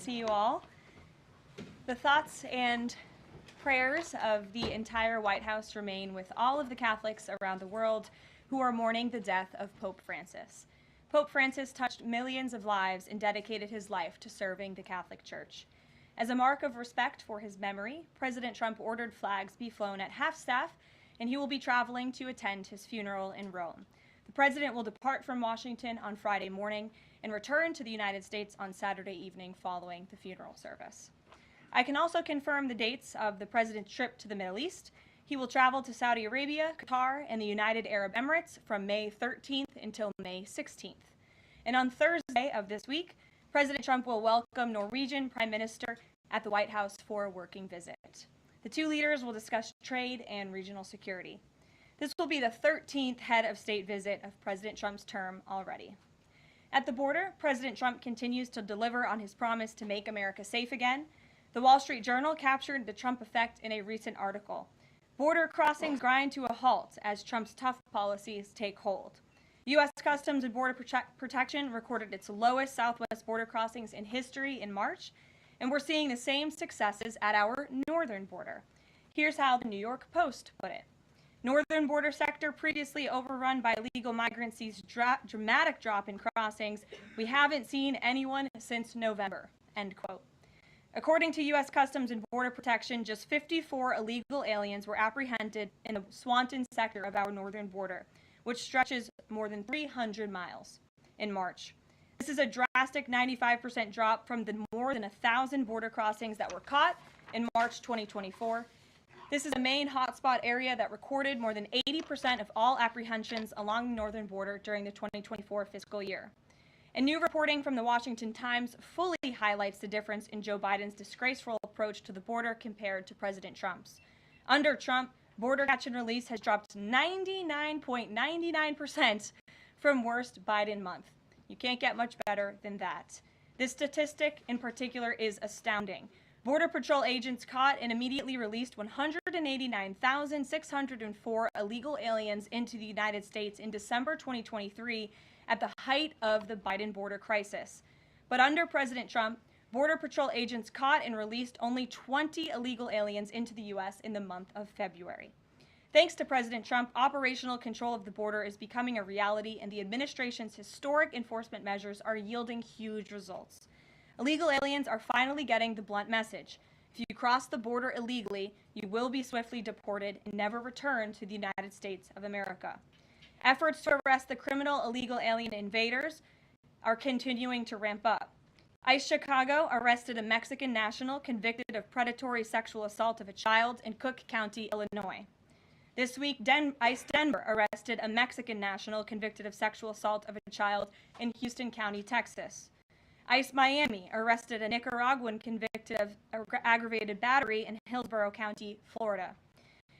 see you all. The thoughts and prayers of the entire White House remain with all of the Catholics around the world who are mourning the death of Pope Francis. Pope Francis touched millions of lives and dedicated his life to serving the Catholic Church. As a mark of respect for his memory, President Trump ordered flags be flown at half-staff, and he will be traveling to attend his funeral in Rome. The president will depart from Washington on Friday morning and return to the United States on Saturday evening following the funeral service. I can also confirm the dates of the president's trip to the Middle East. He will travel to Saudi Arabia, Qatar, and the United Arab Emirates from May 13th until May 16th. And on Thursday of this week, President Trump will welcome Norwegian Prime Minister at the White House for a working visit. The two leaders will discuss trade and regional security. This will be the 13th head of state visit of President Trump's term already. At the border, President Trump continues to deliver on his promise to make America safe again. The Wall Street Journal captured the Trump effect in a recent article. Border crossings grind to a halt as Trump's tough policies take hold. U.S. Customs and Border Protection recorded its lowest southwest border crossings in history in March, and we're seeing the same successes at our northern border. Here's how the New York Post put it. Northern border sector previously overrun by illegal migrants sees dramatic drop in crossings. We haven't seen anyone since November, end quote. According to U.S. Customs and Border Protection, just 54 illegal aliens were apprehended in the Swanton sector of our northern border, which stretches more than 300 miles in March. This is a drastic 95% drop from the more than 1,000 border crossings that were caught in March 2024. This is a main hotspot area that recorded more than 80% of all apprehensions along the northern border during the 2024 fiscal year. And new reporting from the Washington Times fully highlights the difference in Joe Biden's disgraceful approach to the border compared to President Trump's. Under Trump, border catch and release has dropped 99.99% from worst Biden month. You can't get much better than that. This statistic in particular is astounding. Border Patrol agents caught and immediately released 189,604 illegal aliens into the United States in December 2023 at the height of the Biden border crisis. But under President Trump, Border Patrol agents caught and released only 20 illegal aliens into the U.S. in the month of February. Thanks to President Trump, operational control of the border is becoming a reality, and the administration's historic enforcement measures are yielding huge results. Illegal aliens are finally getting the blunt message. If you cross the border illegally, you will be swiftly deported and never return to the United States of America. Efforts to arrest the criminal illegal alien invaders are continuing to ramp up. ICE Chicago arrested a Mexican national convicted of predatory sexual assault of a child in Cook County, Illinois. This week, ICE Denver arrested a Mexican national convicted of sexual assault of a child in Houston County, Texas. ICE Miami arrested a Nicaraguan convicted of aggravated battery in Hillsborough County, Florida.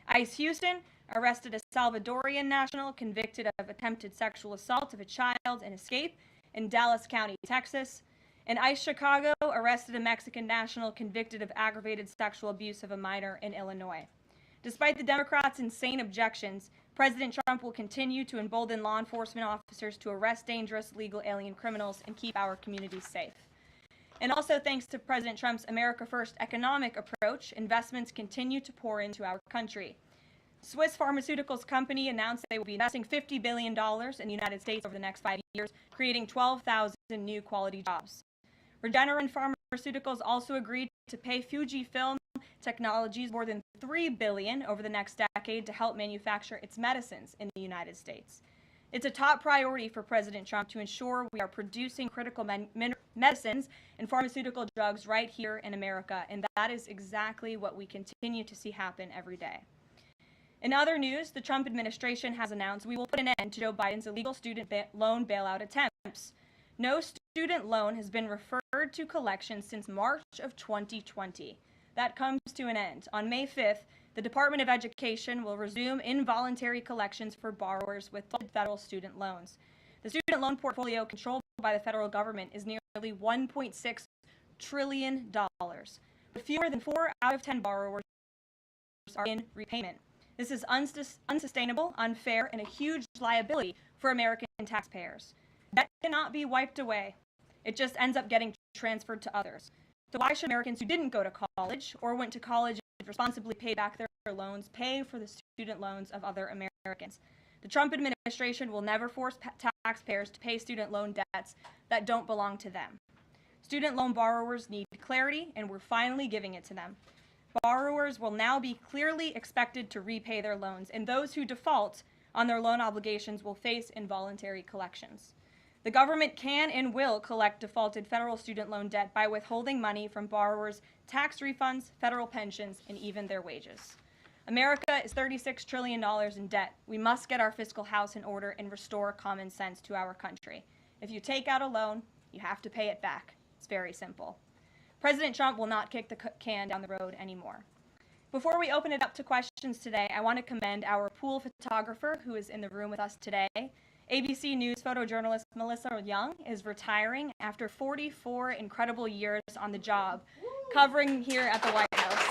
ICE Houston arrested a Salvadorian national convicted of attempted sexual assault of a child in Escape in Dallas County, Texas. And ICE Chicago arrested a Mexican national convicted of aggravated sexual abuse of a minor in Illinois. Despite the Democrats' insane objections, President Trump will continue to embolden law enforcement officers to arrest dangerous legal alien criminals and keep our communities safe. And also thanks to President Trump's America First economic approach, investments continue to pour into our country. Swiss pharmaceuticals company announced they will be investing $50 billion in the United States over the next 5 years, creating 12,000 new quality jobs. Regeneron Pharmaceuticals also agreed to pay Fujifilm Technologies more than $3 billion over the next decade to help manufacture its medicines in the United States. It's a top priority for President Trump to ensure we are producing critical medicines and pharmaceutical drugs right here in America, and that is exactly what we continue to see happen every day. In other news, the Trump administration has announced we will put an end to Joe Biden's illegal student loan bailout attempts. No student loan has been referred to collection since March of 2020. That comes to an end. On May 5th, the Department of Education will resume involuntary collections for borrowers with federal student loans. The student loan portfolio controlled by the federal government is nearly $1.6 trillion, but fewer than 4 out of 10 borrowers are in repayment. This is unsustainable, unfair, and a huge liability for American taxpayers. Debt cannot be wiped away. It just ends up getting transferred to others. So why should Americans who didn't go to college or went to college and responsibly paid back their loans pay for the student loans of other Americans? The Trump administration will never force taxpayers to pay student loan debts that don't belong to them. Student loan borrowers need clarity, and we're finally giving it to them. Borrowers will now be clearly expected to repay their loans, and those who default on their loan obligations will face involuntary collections. The government can and will collect defaulted federal student loan debt by withholding money from borrowers' tax refunds, federal pensions, and even their wages. America is $36 trillion in debt. We must get our fiscal house in order and restore common sense to our country. If you take out a loan, you have to pay it back. It's very simple. President Trump will not kick the can down the road anymore. Before we open it up to questions today, I want to commend our pool photographer who is in the room with us today. ABC News photojournalist Melissa Young is retiring after 44 incredible years on the job, covering here at the White House.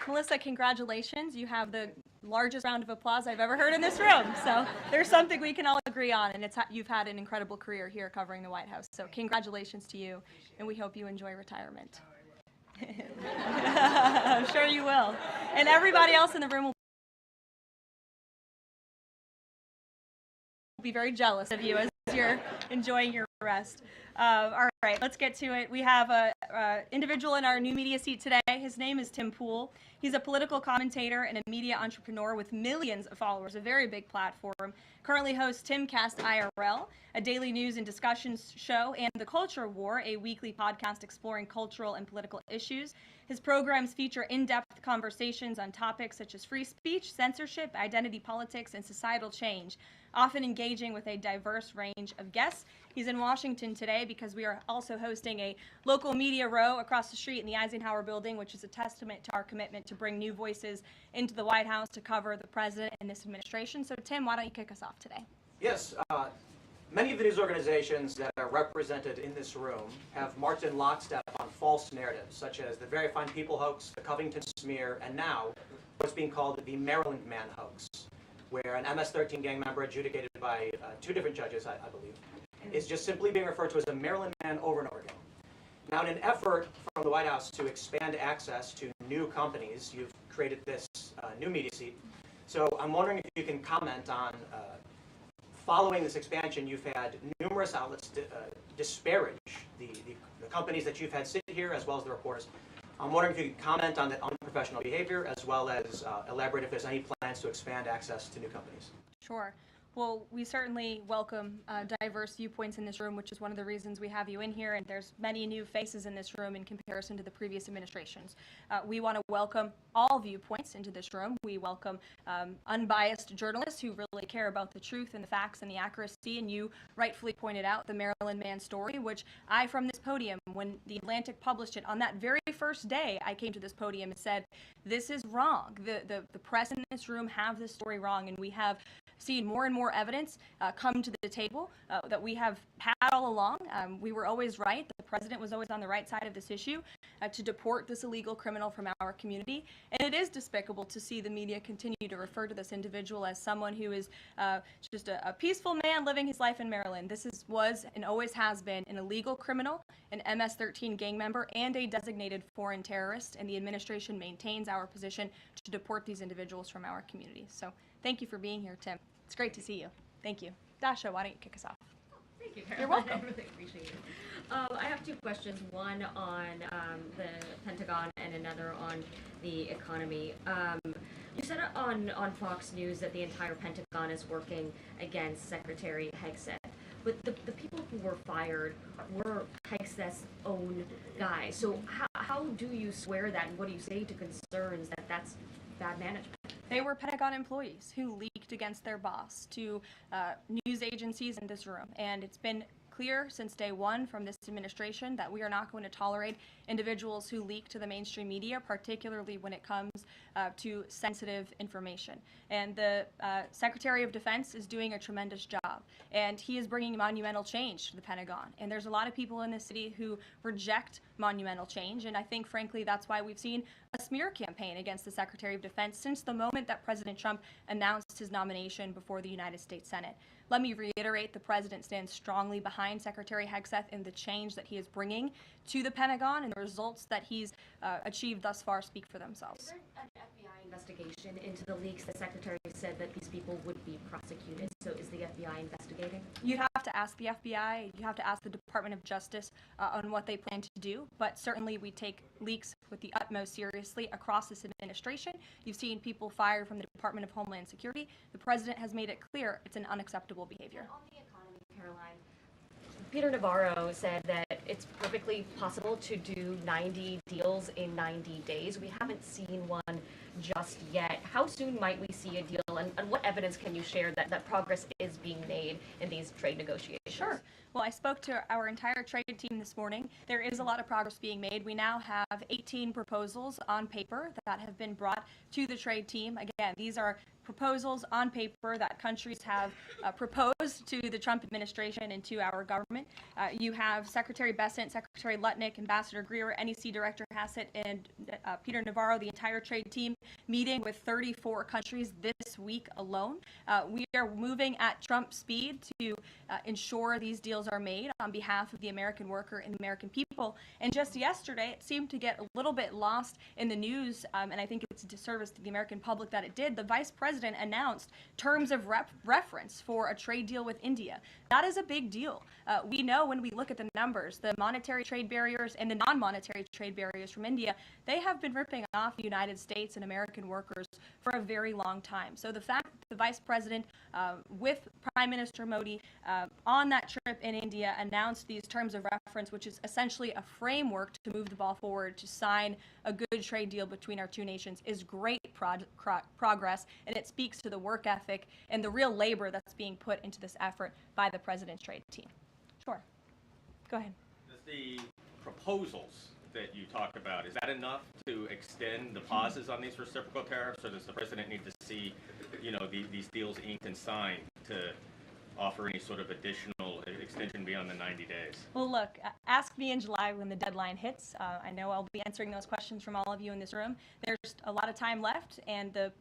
Melissa, congratulations. You have the largest round of applause I've ever heard in this room. So there's something we can all agree on, and you've had an incredible career here covering the White House. So congratulations to you, and we hope you enjoy retirement. I'm sure you will. And everybody else in the room will be very jealous of you as you're enjoying your rest. All right, let's get to it. We have an individual in our new media seat today. His name is Tim Pool. He's a political commentator and a media entrepreneur with millions of followers, a very big platform. Currently hosts Timcast IRL, a daily news and discussions show, and The Culture War, a weekly podcast exploring cultural and political issues. His programs feature in-depth conversations on topics such as free speech, censorship, identity politics, and societal change, often engaging with a diverse range of guests. He's in Washington today because we are also hosting a local media row across the street in the Eisenhower building, which is a testament to our commitment to bring new voices into the White House to cover the president and this administration. So Tim, why don't you kick us off today? Yes. Many of the news organizations that are represented in this room have marched in lockstep on false narratives, such as the Very Fine People hoax, the Covington smear, and now what's being called the Maryland Man hoax, where an MS-13 gang member adjudicated by two different judges, I believe, is just simply being referred to as a Maryland Man over and over again. Now, in an effort from the White House to expand access to new companies, you've created this new media seat. So I'm wondering if you can comment on, following this expansion, you've had numerous outlets disparage the companies that you've had sit here, as well as the reporters. I'm wondering if you could comment on the unprofessional behavior, as well as elaborate if there's any plans to expand access to new companies. Sure. Well, we certainly welcome diverse viewpoints in this room, which is one of the reasons we have you in here, and there's many new faces in this room in comparison to the previous administrations. We want to welcome all viewpoints into this room. We welcome unbiased journalists who really care about the truth and the facts and the accuracy, and you rightfully pointed out the Maryland Man story, which I, from this podium, when the Atlantic published it, on that very first day, I came to this podium and said, this is wrong. The press in this room have this story wrong, and we have seen more and more evidence come to the table that we have had all along. We were always right. The president was always on the right side of this issue to deport this illegal criminal from our community. And it is despicable to see the media continue to refer to this individual as someone who is just a peaceful man living his life in Maryland. This was and always has been an illegal criminal, an MS-13 gang member, and a designated foreign terrorist. And the administration maintains our position to deport these individuals from our community. So thank you for being here, Tim. It's great to see you. Thank you. Dasha, why don't you kick us off? Thank you, Karoline. You're welcome. I really appreciate it. I have two questions, one on the Pentagon and another on the economy. You said on Fox News that the entire Pentagon is working against Secretary Hegseth. But the people who were fired were Hegseth's own guys. So how do you swear that, and what do you say to concerns that that's bad management? They were Pentagon employees who leaked against their boss to news agencies in this room. And it's been clear since day one from this administration that we are not going to tolerate individuals who leak to the mainstream media, particularly when it comes to sensitive information. And the Secretary of Defense is doing a tremendous job, and he is bringing monumental change to the Pentagon. And there's a lot of people in this city who reject monumental change, and I think, frankly, that's why we've seen a smear campaign against the Secretary of Defense since the moment that President Trump announced his nomination before the United States Senate. Let me reiterate, the President stands strongly behind Secretary Hegseth in the change that he is bringing to the Pentagon, and the results that he's achieved thus far speak for themselves. Is there an FBI investigation into the leaks? The Secretary said that these people would be prosecuted. So is the FBI investigating? You'd have to ask the FBI, you have to ask the Department of Justice on what they plan to do, but certainly we take leaks with the utmost seriously across this administration. You've seen people fired from the Department of Homeland Security. The President has made it clear it's an unacceptable behavior. On the economy, Caroline, Peter Navarro said that it's perfectly possible to do 90 deals in 90 days. We haven't seen one just yet. How soon might we see a deal, and what evidence can you share that progress is being made in these trade negotiations? Sure. Well, I spoke to our entire trade team this morning. There is a lot of progress being made. We now have 18 proposals on paper that have been brought to the trade team. Again, these are proposals on paper that countries have proposed to the Trump administration and to our government. You have Secretary Bessent, Secretary Lutnick, Ambassador Greer, NEC Director Hassett, and Peter Navarro, the entire trade team, meeting with 34 countries this week alone. We are moving at Trump speed to ensure these deals are made on behalf of the American worker and the American people. And just yesterday, it seemed to get a little bit lost in the news, and I think it's a disservice to the American public that it did. The Vice President announced terms of reference for a trade deal with India. That is a big deal. We know when we look at the numbers, the monetary trade barriers and the non-monetary trade barriers from India, they have been ripping off the United States and American workers for a very long time. So the fact that the Vice President with Prime Minister Modi on that trip in India announced these terms of reference, which is essentially a framework to move the ball forward to sign a good trade deal between our two nations, is great progress, and it speaks to the work ethic and the real labor that's being put into this effort by the President's trade team. Sure. Go ahead. Does the proposals that you talk about, is that enough to extend the pauses on these reciprocal tariffs, or does the President need to see, these deals inked and signed to offer any sort of additional extension beyond the 90 days? Well, look, ask me in July when the deadline hits. I know I'll be answering those questions from all of you in this room. There's a lot of time left, and the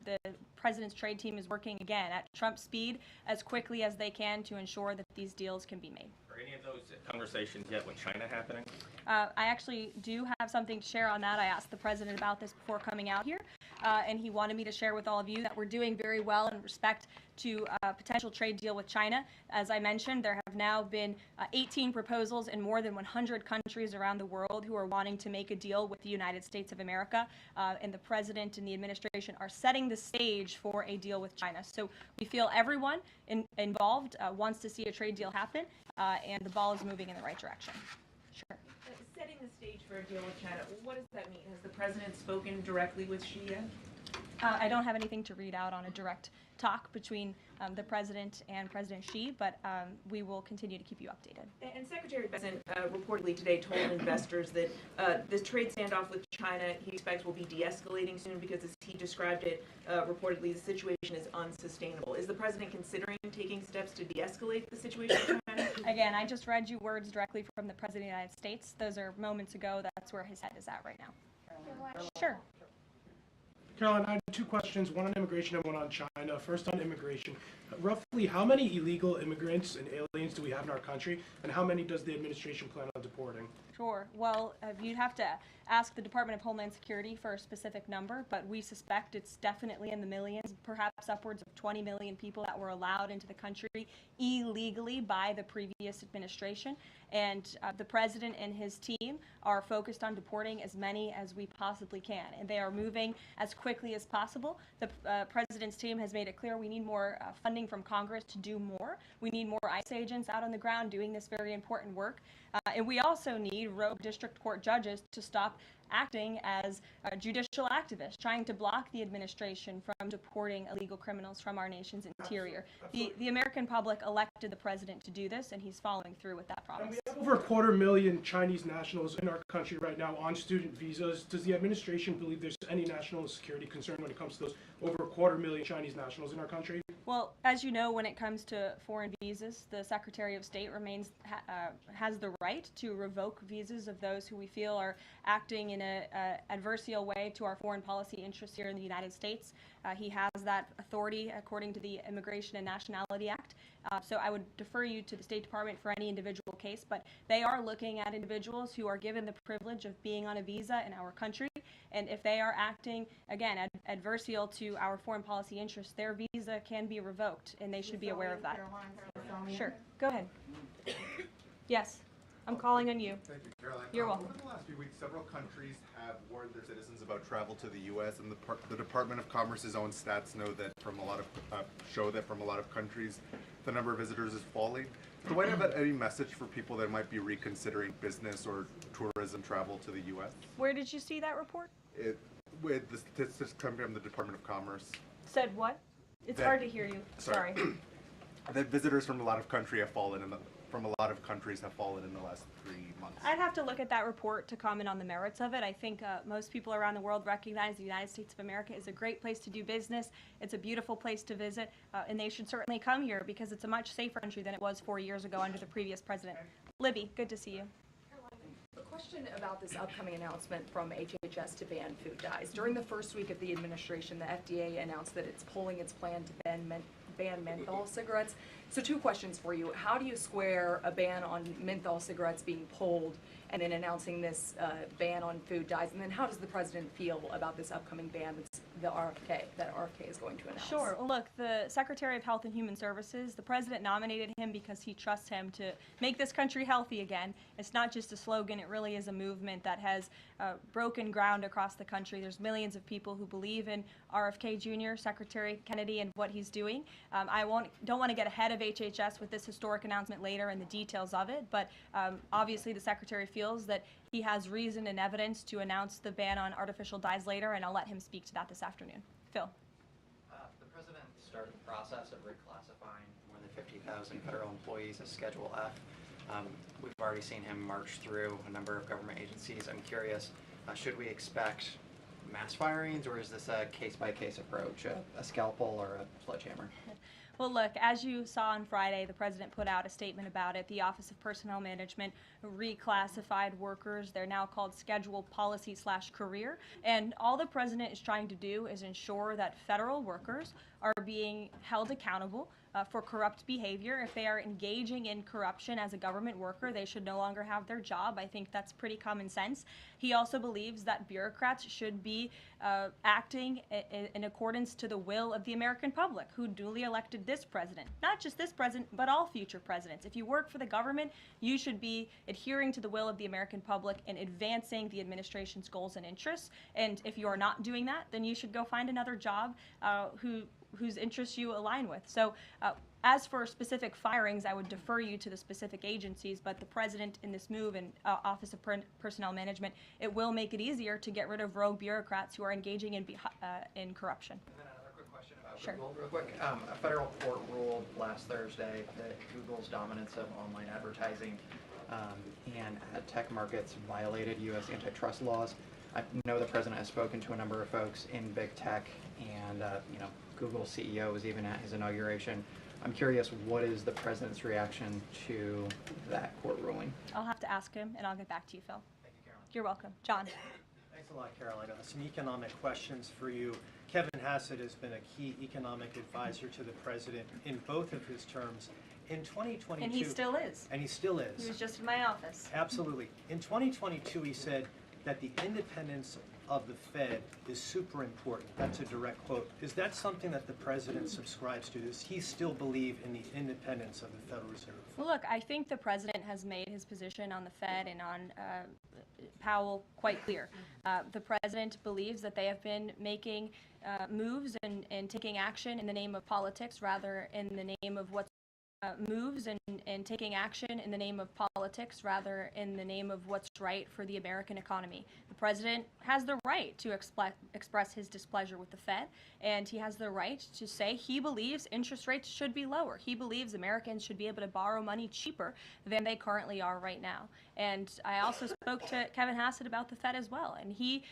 President's trade team is working, again, at Trump speed as quickly as they can to ensure that these deals can be made. Are any of those conversations yet with China happening? I actually do have something to share on that. I asked the President about this before coming out here, and he wanted me to share with all of you that we're doing very well in respect to a potential trade deal with China. As I mentioned, there have now been 18 proposals in more than 100 countries around the world who are wanting to make a deal with the United States of America, and the President and the administration are setting the stage for a deal with China. So we feel everyone involved wants to see a trade deal happen, and the ball is moving in the right direction. Sure. Setting the stage for a deal with China, what does that mean? Has the President spoken directly with Xi yet? I don't have anything to read out on a direct talk between the President and President Xi, but we will continue to keep you updated. And Secretary Bessent reportedly today told investors that this trade standoff with China he expects will be de-escalating soon because, as he described it, reportedly the situation is unsustainable. Is the President considering taking steps to de-escalate the situation with China? Again, I just read you words directly from the President of the United States. Those are moments ago. That's where his head is at right now. Sure. Caroline, I have two questions, one on immigration and one on China. First on immigration. Roughly how many illegal immigrants and aliens do we have in our country, and how many does the administration plan on deporting? Sure. Well, you'd have to ask the Department of Homeland Security for a specific number, but we suspect it's definitely in the millions, perhaps upwards of 20 million people that were allowed into the country illegally by the previous administration. And the President and his team are focused on deporting as many as we possibly can, and they are moving as quickly as possible. The President's team has made it clear we need more funding from Congress to do more. We need more ICE agents out on the ground doing this very important work. And we also need rogue district court judges to stop acting as a judicial activist, trying to block the administration from deporting illegal criminals from our nation's interior. The American public elected the president to do this, and he's following through with that And promise. we have over 250,000 Chinese nationals in our country right now on student visas. Does the administration believe there's any national security concern when it comes to those over 250,000 Chinese nationals in our country? Well, as you know, when it comes to foreign visas, the Secretary of State has the right to revoke visas of those who we feel are acting in a adversarial way to our foreign policy interests here in the United States. He has that authority according to the Immigration and Nationality Act. So I would defer you to the State Department for any individual case, but they are looking at individuals who are given the privilege of being on a visa in our country, and if they are acting, again, adversarial to our foreign policy interests, their visa can be revoked, and they should be aware of that. Sure, go ahead. Yes, I'm calling on you. Thank you, Caroline. You're welcome. Over the last few weeks, several countries have warned their citizens about travel to the U.S., and the Department of Commerce's own stats know that from a lot of countries, the number of visitors is falling. Do you have any message for people that might be reconsidering business or tourism travel to the U.S.? Where did you see that report? With the statistics coming from the Department of Commerce, Said what? It's That- hard to hear you. Sorry. that visitors from a lot of countries have fallen in the last 3 months. I'd have to look at that report to comment on the merits of it. I think most people around the world recognize the United States of America is a great place to do business. It's a beautiful place to visit, and they should certainly come here because it's a much safer country than it was 4 years ago under the previous president. Libby, good to see you. A question about this upcoming announcement from HHS to ban food dyes. During the first week of the administration, the FDA announced that it's pulling its plan to ban menthol cigarettes. So 2 questions for you. How do you square a ban on menthol cigarettes being pulled and then announcing this ban on food dyes? And then how does the president feel about this upcoming ban that RFK is going to announce? Sure. Well, look, the Secretary of Health and Human Services, the president nominated him because he trusts him to make this country healthy again. It's not just a slogan, it really is a movement that has broken ground across the country. There's millions of people who believe in RFK Jr., Secretary Kennedy, and what he's doing. I don't want to get ahead of HHS with this historic announcement later and the details of it, but obviously the Secretary feels that he has reason and evidence to announce the ban on artificial dyes later, and I'll let him speak to that this afternoon. Phil. The president started the process of reclassifying more than 50,000 federal employees as Schedule F. We've already seen him march through a number of government agencies. I'm curious, should we expect mass firings, or is this a case-by-case approach, a scalpel or a sledgehammer? Well, look, as you saw on Friday, the president put out a statement about it. The Office of Personnel Management reclassified workers. They're now called Schedule Policy/Career. And all the president is trying to do is ensure that federal workers are being held accountable for corrupt behavior. If they are engaging in corruption as a government worker, they should no longer have their job. I think that's pretty common sense. He also believes that bureaucrats should be acting in accordance to the will of the American public, who duly elected this president. Not just this president, but all future presidents. If you work for the government, you should be adhering to the will of the American public and advancing the administration's goals and interests. And if you are not doing that, then you should go find another job whose interests you align with. So as for specific firings, I would defer you to the specific agencies, but the president in this move and Office of Personnel Management, it will make it easier to get rid of rogue bureaucrats who are engaging in corruption. And then another quick question about Sure. Google, real quick. A federal court ruled last Thursday that Google's dominance of online advertising and ad tech markets violated U.S. antitrust laws. I know the president has spoken to a number of folks in big tech, and Google's CEO was even at his inauguration. I'm curious, what is the president's reaction to that court ruling? I'll have to ask him, and I'll get back to you, Phil. Thank you, Caroline. You're welcome. John. Thanks a lot, Caroline. Some economic questions for you. Kevin Hassett has been a key economic advisor to the president in both of his terms. In 2022... And he still is. And he still is. He was just in my office. Absolutely. In 2022, he said that the independence of the Fed is super important. That's a direct quote. Is that something that the president subscribes to? Does he still believe in the independence of the Federal Reserve? Well, look, I think the president has made his position on the Fed and on Powell quite clear. The president believes that they have been making moves and taking action in the name of politics rather in the name of what's moves and taking action in the name of politics rather in the name of what's right for the American economy. The president has the right to express his displeasure with the Fed, and he has the right to say he believes interest rates should be lower. He believes Americans should be able to borrow money cheaper than they currently are right now. And I also spoke to Kevin Hassett about the Fed as well, and he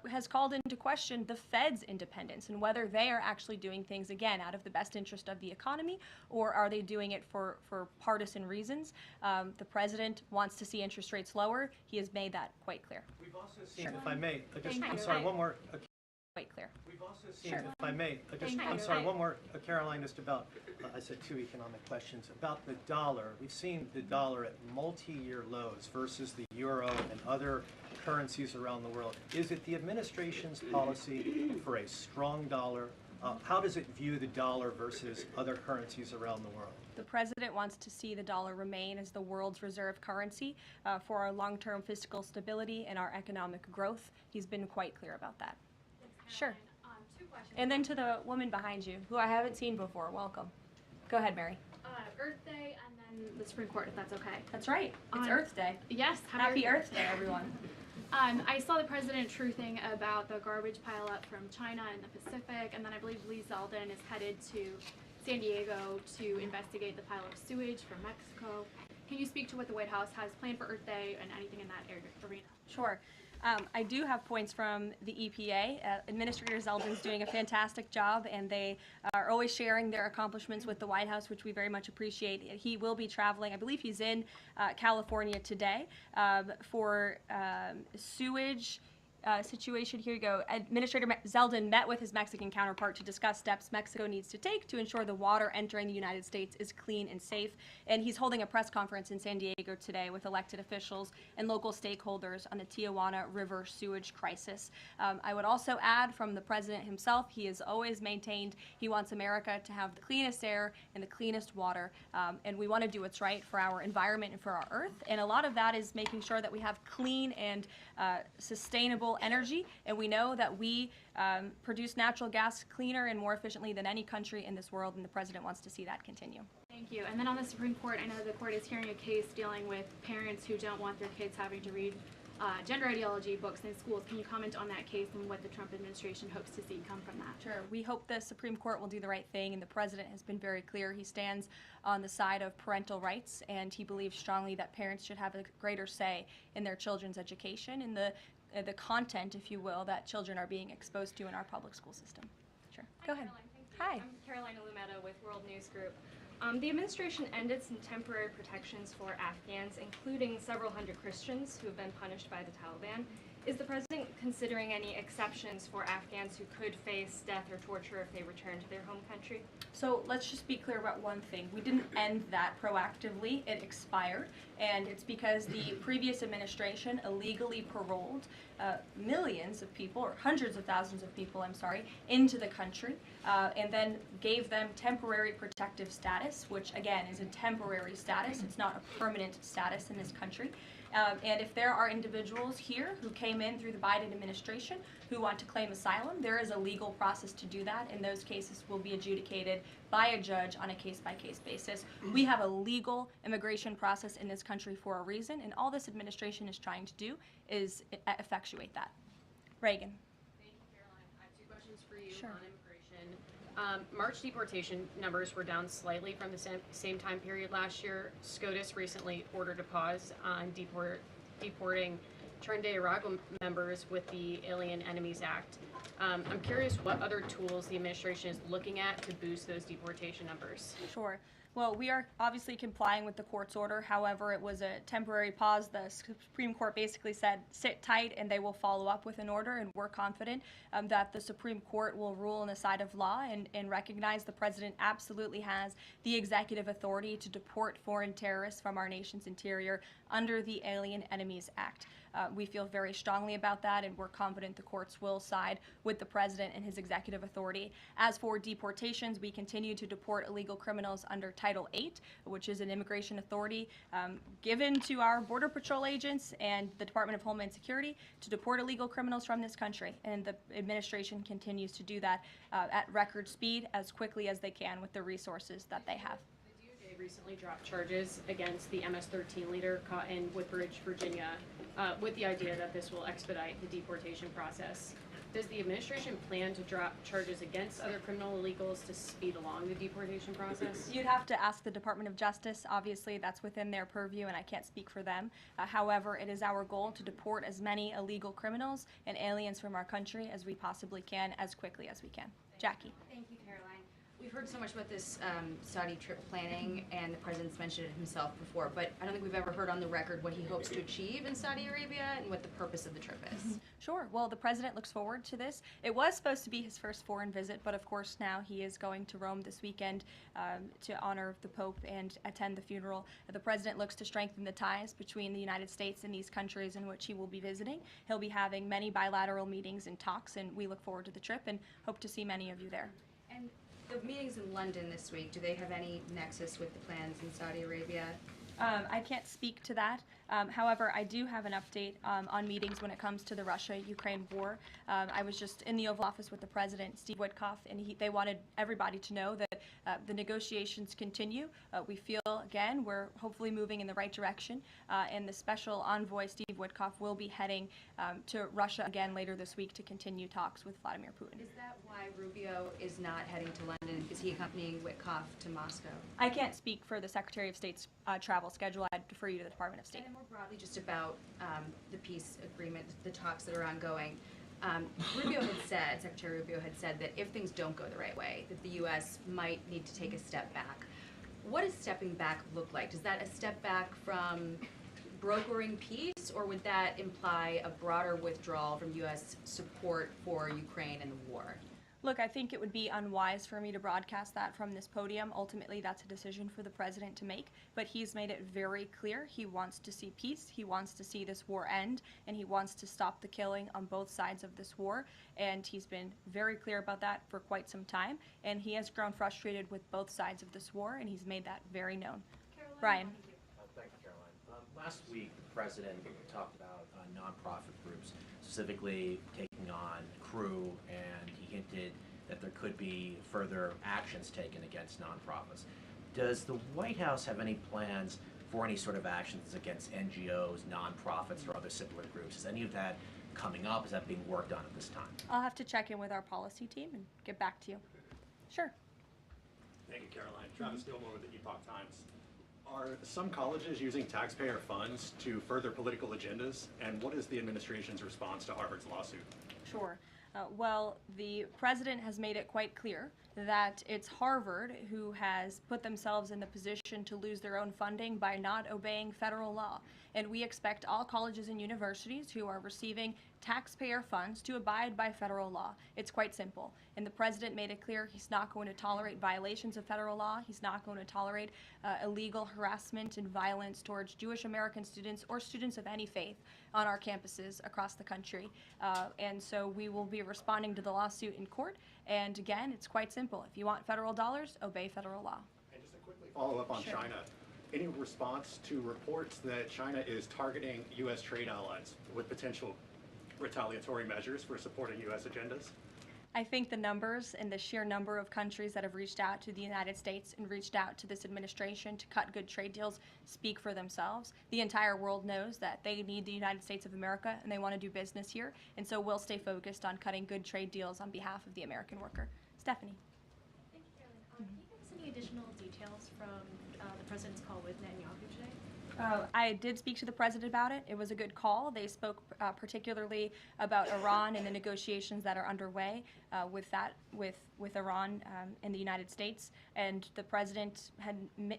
has called into question the Fed's independence and whether they are actually doing things, again, out of the best interest of the economy, or are they doing it for partisan reasons. The president wants to see interest rates lower. He has made that quite clear. We've also seen, if I may, Thank I'm you. sorry, one more. Quite clear. We've also seen, Sure. if I may, I'm sorry, one more, Caroline, just about, I said 2 economic questions, about the dollar. We've seen the dollar at multi-year lows versus the euro and other currencies around the world. Is it the administration's policy for a strong dollar? How does it view the dollar versus other currencies around the world? The president wants to see the dollar remain as the world's reserve currency for our long-term fiscal stability and our economic growth. He's been quite clear about that. Sure. 2 questions. And then to the woman behind you, who I haven't seen before, welcome. Go ahead, Mary. Earth Day and then the Supreme Court, if that's okay. That's right. It's Earth Day. Yes. Happy Earth Day, everyone. I saw the president truthing about the garbage pileup from China in the Pacific, and then I believe Lee Zeldin is headed to San Diego to investigate the pile of sewage from Mexico. Can you speak to what the White House has planned for Earth Day and anything in that arena? Sure. I do have points from the EPA. Administrator Zeldin's doing a fantastic job, and they are always sharing their accomplishments with the White House, which we very much appreciate. He will be traveling, I believe he's in California today for sewage situation. Here you go. Administrator Zeldin met with his Mexican counterpart to discuss steps Mexico needs to take to ensure the water entering the United States is clean and safe. And he's holding a press conference in San Diego today with elected officials and local stakeholders on the Tijuana River sewage crisis. I would also add from the president himself, he has always maintained he wants America to have the cleanest air and the cleanest water. And we want to do what's right for our environment and for our earth. And a lot of that is making sure that we have clean and sustainable energy, and we know that we produce natural gas cleaner and more efficiently than any country in this world, and the president wants to see that continue. Thank you. And then on the Supreme Court, I know the court is hearing a case dealing with parents who don't want their kids having to read gender ideology books in schools. Can you comment on that case and what the Trump administration hopes to see come from that? Sure. We hope the Supreme Court will do the right thing, and the president has been very clear. He stands on the side of parental rights, and he believes strongly that parents should have a greater say in their children's education and the content, if you will, that children are being exposed to in our public school system. Sure. Go ahead. Caroline, I'm Caroline Illumeta with World News Group. The administration ended some temporary protections for Afghans, including several hundred Christians who have been punished by the Taliban. Is the president considering any exceptions for Afghans who could face death or torture if they return to their home country? So let's just be clear about one thing. We didn't end that proactively. It expired, and it's because the previous administration illegally paroled millions of people, or hundreds of thousands of people, into the country, and then gave them temporary protective status, which again is a temporary status. It's not a permanent status in this country. And if there are individuals here who came in through the Biden administration who want to claim asylum, there is a legal process to do that, and those cases will be adjudicated by a judge on a case-by-case basis. We have a legal immigration process in this country for a reason, and all this administration is trying to do is effectuate that. Reagan. Thank you, Caroline. I have 2 questions for you Sure. on immigration. March deportation numbers were down slightly from the same time period last year. SCOTUS recently ordered a pause on deporting Trinidad Tobago members with the Alien Enemies Act. I'm curious what other tools the administration is looking at to boost those deportation numbers. Sure. Well, we are obviously complying with the court's order. However, it was a temporary pause. The Supreme Court basically said, sit tight, and they will follow up with an order, and we're confident that the Supreme Court will rule on the side of law and recognize the president absolutely has the executive authority to deport foreign terrorists from our nation's interior under the Alien Enemies Act. We feel very strongly about that, and we're confident the courts will side with the president and his executive authority. As for deportations, we continue to deport illegal criminals under Title VIII, which is an immigration authority given to our Border Patrol agents and the Department of Homeland Security to deport illegal criminals from this country. And the administration continues to do that at record speed as quickly as they can with the resources that they have. The DOJ recently dropped charges against the MS-13 leader caught in Woodbridge, Virginia, with the idea that this will expedite the deportation process. Does the administration plan to drop charges against other criminal illegals to speed along the deportation process? You'd have to ask the Department of Justice. Obviously, that's within their purview, and I can't speak for them. However, it is our goal to deport as many illegal criminals and aliens from our country as we possibly can, as quickly as we can. Jackie. Thank you, Caroline. We've heard so much about this Saudi trip planning, and the president's mentioned it himself before, but I don't think we've ever heard on the record what he hopes to achieve in Saudi Arabia and what the purpose of the trip is. Sure. Well, the president looks forward to this. It was supposed to be his first foreign visit, but of course now he is going to Rome this weekend to honor the Pope and attend the funeral. The president looks to strengthen the ties between the United States and these countries in which he will be visiting. He'll be having many bilateral meetings and talks, and we look forward to the trip and hope to see many of you there. And the meetings in London this week, do they have any nexus with the plans in Saudi Arabia? I can't speak to that. However, I do have an update on meetings when it comes to the Russia-Ukraine war. I was just in the Oval Office with the President, Steve Witkoff, and they wanted everybody to know that the negotiations continue. We feel, again, we're hopefully moving in the right direction, and the Special Envoy, Steve Witkoff, will be heading to Russia again later this week to continue talks with Vladimir Putin. Is that why Rubio is not heading to London? Is he accompanying Witkoff to Moscow? I can't speak for the Secretary of State's travel schedule. I'd defer you to the Department of State. And then more broadly, just about the peace agreement, the talks that are ongoing. Secretary Rubio had said that if things don't go the right way, that the U.S. might need to take a step back. What does stepping back look like? Is that a step back from brokering peace, or would that imply a broader withdrawal from U.S. support for Ukraine and the war? Look, I think it would be unwise for me to broadcast that from this podium. Ultimately, that's a decision for the president to make, but he's made it very clear he wants to see peace, he wants to see this war end, and he wants to stop the killing on both sides of this war, and he's been very clear about that for quite some time, and he has grown frustrated with both sides of this war, and he's made that very known. Caroline, Brian. Thank you, Caroline. Last week, the president talked about nonprofit groups, specifically taking on Crew, and he hinted that there could be further actions taken against nonprofits. Does the White House have any plans for any sort of actions against NGOs, nonprofits, or other similar groups? Is any of that coming up? Is that being worked on at this time? I'll have to check in with our policy team and get back to you. Sure. Thank you, Caroline. Travis Gilmore with the Epoch Times. Are some colleges using taxpayer funds to further political agendas? And what is the administration's response to Harvard's lawsuit? Sure. Well, the president has made it quite clear that it's Harvard who has put themselves in the position to lose their own funding by not obeying federal law. And we expect all colleges and universities who are receiving taxpayer funds to abide by federal law. It's quite simple. And the president made it clear he's not going to tolerate violations of federal law. He's not going to tolerate illegal harassment and violence towards Jewish American students or students of any faith on our campuses across the country. And so we will be responding to the lawsuit in court. And again, it's quite simple. If you want federal dollars, obey federal law. And just to quickly follow up on China, any response to reports that China is targeting U.S. trade allies with potential retaliatory measures for supporting U.S. agendas? I think the numbers and the sheer number of countries that have reached out to the United States and reached out to this administration to cut good trade deals speak for themselves. The entire world knows that they need the United States of America and they want to do business here, and so we'll stay focused on cutting good trade deals on behalf of the American worker. Stephanie. Thank you, Caroline. Can you give us any additional details from the president's call with Netanyahu today? I did speak to the president about it. It was a good call. They spoke particularly about Iran and the negotiations that are underway with Iran and the United States. And the president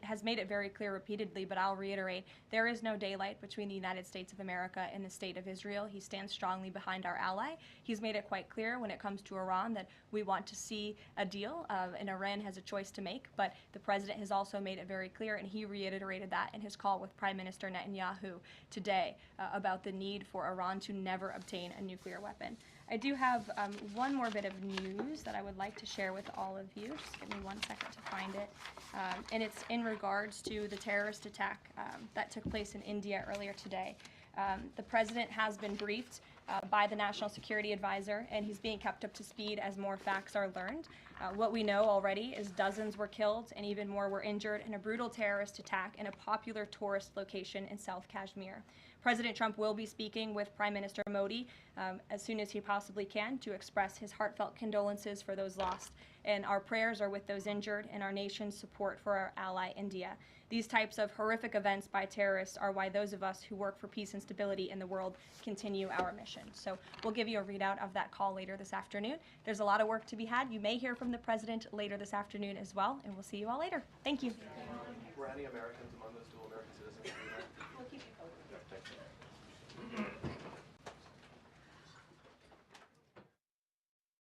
has made it very clear repeatedly, but I'll reiterate, there is no daylight between the United States of America and the state of Israel. He stands strongly behind our ally. He's made it quite clear when it comes to Iran that we want to see a deal, and Iran has a choice to make. But the president has also made it very clear, and he reiterated that in his call with Prime Minister Netanyahu today about the need for Iran to never obtain a nuclear weapon. I do have one more bit of news that I would like to share with all of you. Just give me 1 second to find it. And it's in regards to the terrorist attack that took place in India earlier today. The president has been briefed by the National Security Advisor, and he's being kept up to speed as more facts are learned. What we know already is dozens were killed and even more were injured in a brutal terrorist attack in a popular tourist location in South Kashmir. President Trump will be speaking with Prime Minister Modi as soon as he possibly can to express his heartfelt condolences for those lost. And our prayers are with those injured and our nation's support for our ally India. These types of horrific events by terrorists are why those of us who work for peace and stability in the world continue our mission. So we'll give you a readout of that call later this afternoon. There's a lot of work to be had. You may hear from the president later this afternoon as well, and we'll see you all later. Thank you. Were any Americans among those